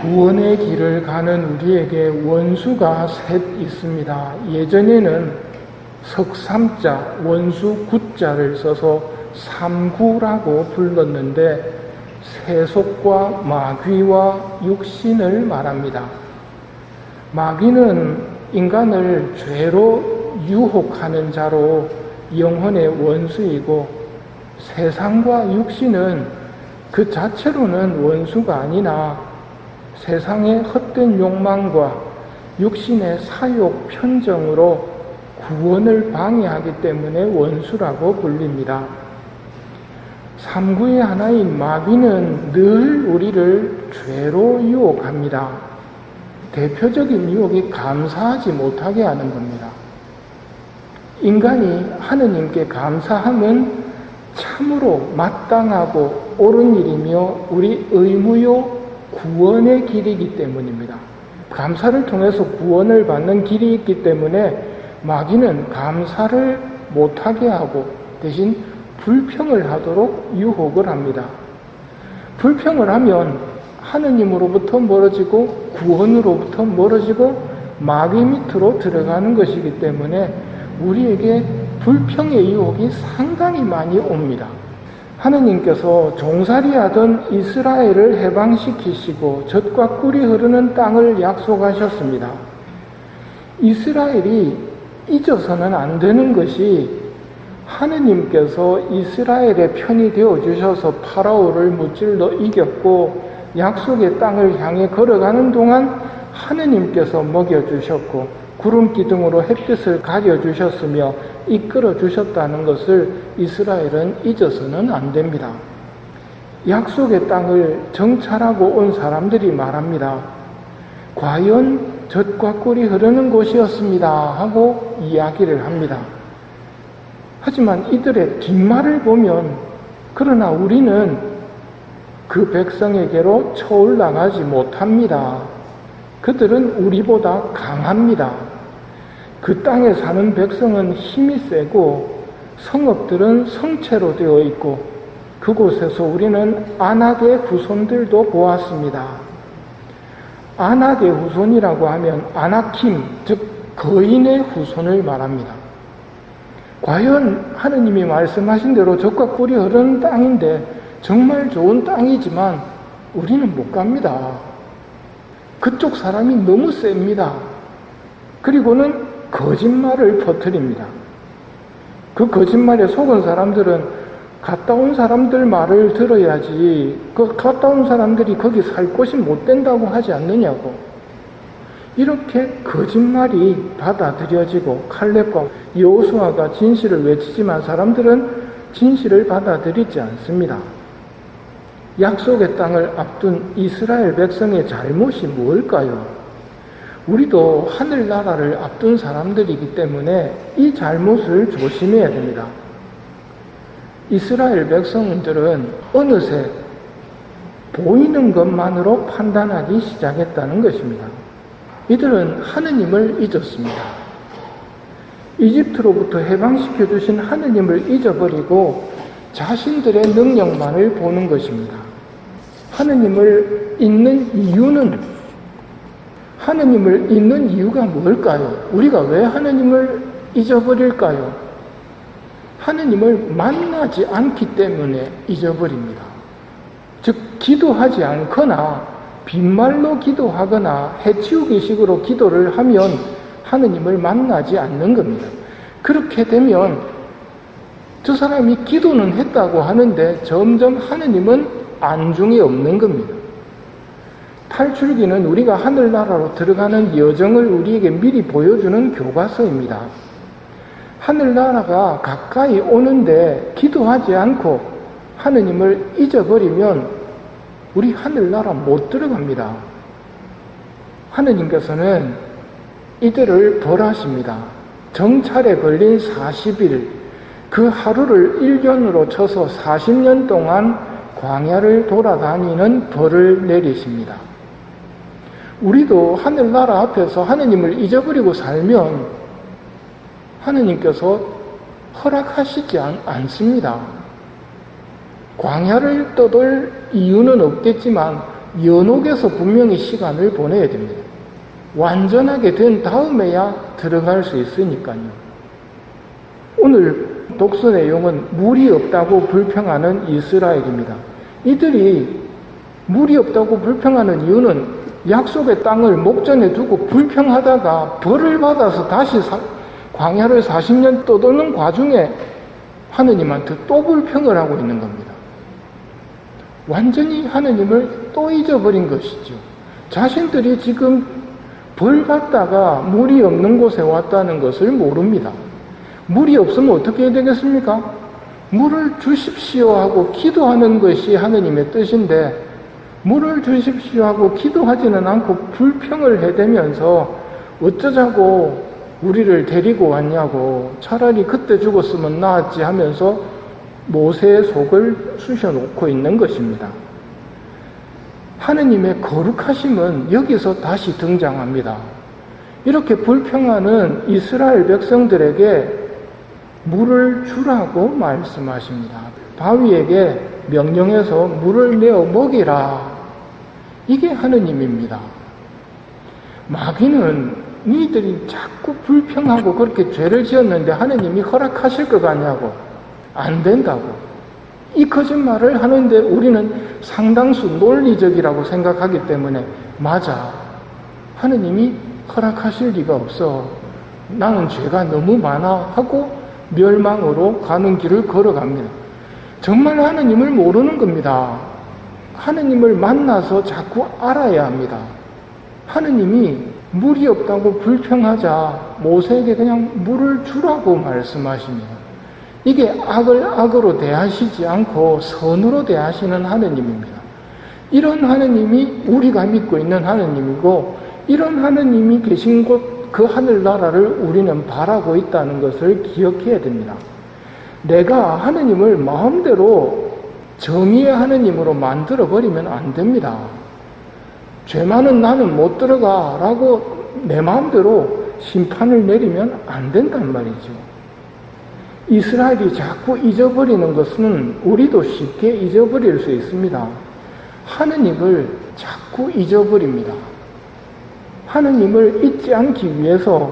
구원의 길을 가는 우리에게 원수가 셋 있습니다. 예전에는 석삼자, 원수 구자를 써서 삼구라고 불렀는데 세속과 마귀와 육신을 말합니다. 마귀는 인간을 죄로 유혹하는 자로 영혼의 원수이고, 세상과 육신은 그 자체로는 원수가 아니나 세상의 헛된 욕망과 육신의 사욕 편정으로 구원을 방해하기 때문에 원수라고 불립니다. 삼구의 하나인 마귀는 늘 우리를 죄로 유혹합니다. 대표적인 유혹이 감사하지 못하게 하는 겁니다. 인간이 하느님께 감사함은 참으로 마땅하고 옳은 일이며 우리 의무요 구원의 길이기 때문입니다. 감사를 통해서 구원을 받는 길이 있기 때문에 마귀는 감사를 못하게 하고 대신 불평을 하도록 유혹을 합니다. 불평을 하면 하느님으로부터 멀어지고 구원으로부터 멀어지고 마귀 밑으로 들어가는 것이기 때문에 우리에게 불평의 유혹이 상당히 많이 옵니다. 하느님께서 종살이하던 이스라엘을 해방시키시고 젖과 꿀이 흐르는 땅을 약속하셨습니다. 이스라엘이 잊어서는 안 되는 것이 하느님께서 이스라엘의 편이 되어주셔서 파라오를 무찔러 이겼고 약속의 땅을 향해 걸어가는 동안 하느님께서 먹여주셨고 구름 기둥으로 햇빛을 가려주셨으며 이끌어주셨다는 것을 이스라엘은 잊어서는 안 됩니다. 약속의 땅을 정찰하고 온 사람들이 말합니다. 과연 젖과 꿀이 흐르는 곳이었습니다 하고 이야기를 합니다. 하지만 이들의 뒷말을 보면 그러나 우리는 그 백성에게로 쳐올라가지 못합니다. 그들은 우리보다 강합니다. 그 땅에 사는 백성은 힘이 세고 성읍들은 성체로 되어 있고 그곳에서 우리는 아낙의 후손들도 보았습니다. 아낙의 후손이라고 하면 아나킴, 즉 거인의 후손을 말합니다. 과연 하느님이 말씀하신 대로 젖과 꿀이 흐르는 땅인데 정말 좋은 땅이지만 우리는 못 갑니다. 그쪽 사람이 너무 셉니다. 그리고는 거짓말을 퍼뜨립니다. 그 거짓말에 속은 사람들은 갔다 온 사람들 말을 들어야지 그 갔다 온 사람들이 거기 살 곳이 못 된다고 하지 않느냐고. 이렇게 거짓말이 받아들여지고 칼렙과 여호수아가 진실을 외치지만 사람들은 진실을 받아들이지 않습니다. 약속의 땅을 앞둔 이스라엘 백성의 잘못이 뭘까요? 우리도 하늘나라를 앞둔 사람들이기 때문에 이 잘못을 조심해야 됩니다. 이스라엘 백성들은 어느새 보이는 것만으로 판단하기 시작했다는 것입니다. 이들은 하느님을 잊었습니다. 이집트로부터 해방시켜 주신 하느님을 잊어버리고 자신들의 능력만을 보는 것입니다. 하느님을 잊는 이유가 뭘까요? 우리가 왜 하느님을 잊어버릴까요? 하느님을 만나지 않기 때문에 잊어버립니다. 즉 기도하지 않거나 빈말로 기도하거나 해치우기식으로 기도를 하면 하느님을 만나지 않는 겁니다. 그렇게 되면 저 사람이 기도는 했다고 하는데 점점 하느님은 안중에 없는 겁니다. 탈출기는 우리가 하늘나라로 들어가는 여정을 우리에게 미리 보여주는 교과서입니다. 하늘나라가 가까이 오는데 기도하지 않고 하느님을 잊어버리면 우리 하늘나라 못 들어갑니다. 하느님께서는 이들을 벌하십니다. 정찰에 걸린 40일, 그 하루를 1년으로 쳐서 40년 동안 광야를 돌아다니는 벌을 내리십니다. 우리도 하늘나라 앞에서 하느님을 잊어버리고 살면 하느님께서 허락하시지 않습니다. 광야를 떠돌 이유는 없겠지만 연옥에서 분명히 시간을 보내야 됩니다. 완전하게 된 다음에야 들어갈 수 있으니까요. 오늘 독서 내용은 물이 없다고 불평하는 이스라엘입니다. 이들이 물이 없다고 불평하는 이유는 약속의 땅을 목전에 두고 불평하다가 벌을 받아서 다시 광야를 40년 떠도는 과중에 하느님한테 또 불평을 하고 있는 겁니다. 완전히 하느님을 또 잊어버린 것이죠. 자신들이 지금 벌 받다가 물이 없는 곳에 왔다는 것을 모릅니다. 물이 없으면 어떻게 해야 되겠습니까? 물을 주십시오 하고 기도하는 것이 하느님의 뜻인데 물을 주십시오 하고 기도하지는 않고 불평을 해대면서 어쩌자고 우리를 데리고 왔냐고, 차라리 그때 죽었으면 나았지 하면서 모세의 속을 쑤셔놓고 있는 것입니다. 하느님의 거룩하심은 여기서 다시 등장합니다. 이렇게 불평하는 이스라엘 백성들에게 물을 주라고 말씀하십니다. 바위에게 명령해서 물을 내어 먹이라. 이게 하느님입니다. 마귀는 니들이 자꾸 불평하고 그렇게 죄를 지었는데 하느님이 허락하실 것 같냐고, 안 된다고. 이 거짓말을 하는데 우리는 상당수 논리적이라고 생각하기 때문에 맞아, 하느님이 허락하실 리가 없어, 나는 죄가 너무 많아 하고 멸망으로 가는 길을 걸어갑니다. 정말 하느님을 모르는 겁니다. 하느님을 만나서 자꾸 알아야 합니다. 하느님이 물이 없다고 불평하자 모세에게 그냥 물을 주라고 말씀하십니다. 이게 악을 악으로 대하시지 않고 선으로 대하시는 하느님입니다. 이런 하느님이 우리가 믿고 있는 하느님이고, 이런 하느님이 계신 곳 그 하늘나라를 우리는 바라고 있다는 것을 기억해야 됩니다. 내가 하느님을 마음대로 정의의 하느님으로 만들어버리면 안 됩니다. 죄 많은 나는 못 들어가 라고 내 마음대로 심판을 내리면 안 된단 말이죠. 이스라엘이 자꾸 잊어버리는 것은 우리도 쉽게 잊어버릴 수 있습니다. 하느님을 자꾸 잊어버립니다. 하느님을 잊지 않기 위해서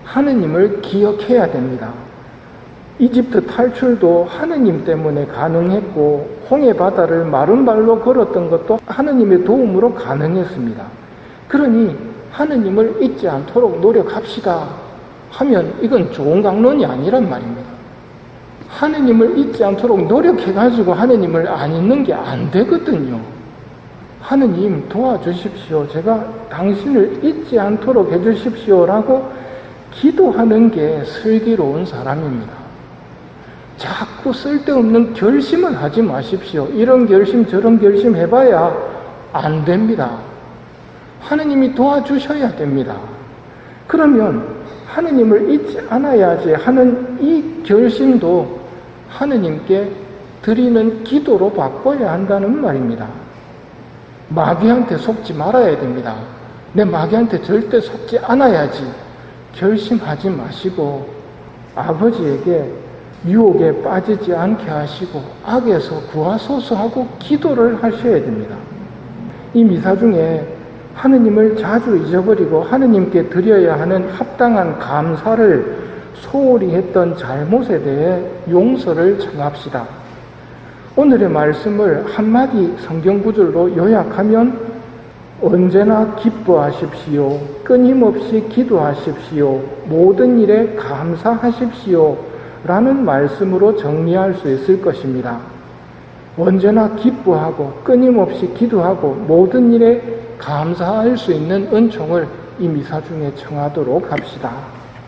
하느님을 기억해야 됩니다. 이집트 탈출도 하느님 때문에 가능했고, 홍해 바다를 마른 발로 걸었던 것도 하느님의 도움으로 가능했습니다. 그러니 하느님을 잊지 않도록 노력합시다 하면 이건 좋은 강론이 아니란 말입니다. 하느님을 잊지 않도록 노력해가지고 하느님을 안 잊는 게 안 되거든요. 하느님 도와주십시오, 제가 당신을 잊지 않도록 해주십시오라고 기도하는 게 슬기로운 사람입니다. 자꾸 쓸데없는 결심을 하지 마십시오. 이런 결심 저런 결심 해봐야 안 됩니다. 하느님이 도와주셔야 됩니다. 그러면 하느님을 잊지 않아야지 하는 이 결심도 하느님께 드리는 기도로 바꿔야 한다는 말입니다. 마귀한테 속지 말아야 됩니다. 내 마귀한테 절대 속지 않아야지 결심하지 마시고, 아버지에게 유혹에 빠지지 않게 하시고 악에서 구하소서 하고 기도를 하셔야 됩니다. 이 미사 중에 하느님을 자주 잊어버리고 하느님께 드려야 하는 합당한 감사를 소홀히 했던 잘못에 대해 용서를 청합시다. 오늘의 말씀을 한마디 성경 구절로 요약하면 언제나 기뻐하십시오, 끊임없이 기도하십시오, 모든 일에 감사하십시오 라는 말씀으로 정리할 수 있을 것입니다. 언제나 기뻐하고 끊임없이 기도하고 모든 일에 감사할 수 있는 은총을 이 미사 중에 청하도록 합시다.